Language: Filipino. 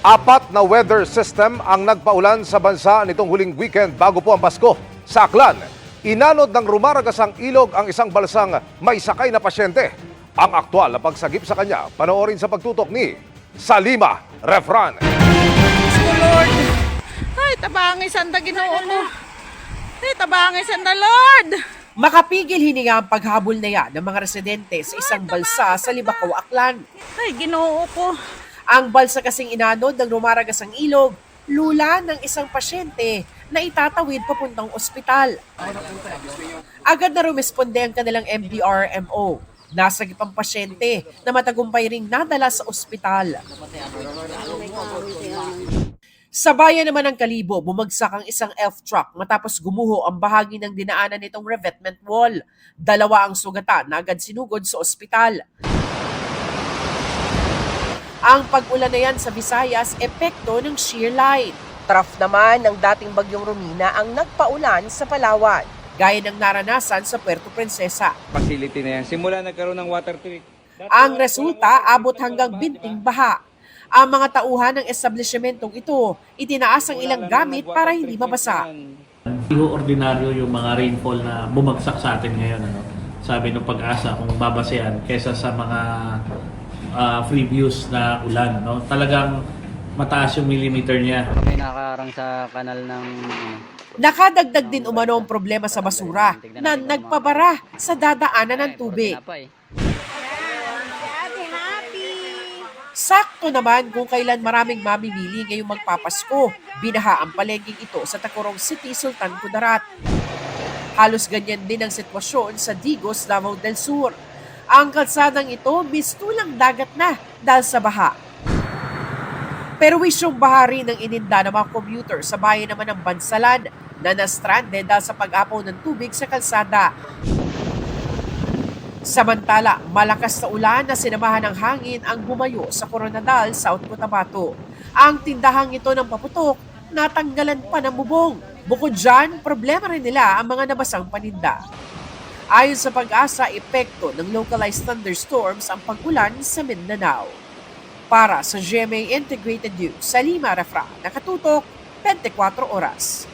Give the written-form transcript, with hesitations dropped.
Apat na weather system ang nagpaulan sa bansa nitong huling weekend bago po ang Pasko. Sa Aklan, inanod ng rumaragasang ilog ang isang balsang may sakay na pasyente. Ang aktwal na pagsagip sa kanya, panoorin sa pagtutok ni Salima Refran. Oh Lord! Ay, tabangay sanda Ginoo ko. Ay, tabangay sanda Lord! Makapigil hininga ang paghabol na yan ng mga residente sa isang balsa sa Libacao, Aklan. Ay, Ginoo ko. Ang balsa kasing inanod ng rumaragasang ilog, lula ng isang pasyente na itatawid papuntang ospital. Agad na rumesponde ang kanilang MDRMO. Nasagip ang pasyente na matagumpay ring nadala sa ospital. Sa bayan naman ng Kalibo, bumagsak ang isang elf truck matapos gumuho ang bahagi ng dinaanan nitong revetment wall. Dalawa ang sugatan na agad sinugod sa ospital. Ang pag-ulan na yan sa Visayas, epekto ng shear line. Trough naman ng dating bagyong Romina ang nagpaulan sa Palawan, gaya ng naranasan sa Puerto Princesa. Facility na yan. Simula nagkaroon ng water tweak. Ang resulta, abot hanggang binting baha. Ang mga tauhan ng establishmentong ito, itinaas ang ilang gamit para hindi mabasa. Hindi ho ordinaryo yung mga rainfall na bumagsak sa atin ngayon. Sabi ng Pag-asa kung babasehan kesa sa mga previous na ulan. Talagang mataas yung millimeter niya. May nakaharang sa kanal ng... Nakadagdag din umano ang problema sa basura na nagpabara sa dadaanan ng tubig. Sakto naman kung kailan maraming mamimili ngayong magpapasko. Binaha ang palengking ito sa Tacurong City, Sultan Kudarat. Halos ganyan din ang sitwasyon sa Digos, Davao del Sur. Ang kalsadang ito mistulang dagat na dahil sa baha. Pero wisyong baha rin ang ininda ng mga commuter sa bayan naman ng Bansalan na na-stranded dahil sa pag-apaw ng tubig sa kalsada. Samantala, malakas na ulan na sinamahan ng hangin ang bumayo sa Coronadal, South Cotabato. Ang tindahang ito ng paputok, natanggalan pa ng bubong. Bukod dyan, problema rin nila ang mga nabasang paninda. Ayon sa Pag-asa, epekto ng localized thunderstorms ang pag-ulan sa Mindanao. Para sa GMA Integrated News, Salima Refran, nakatutok 24 oras.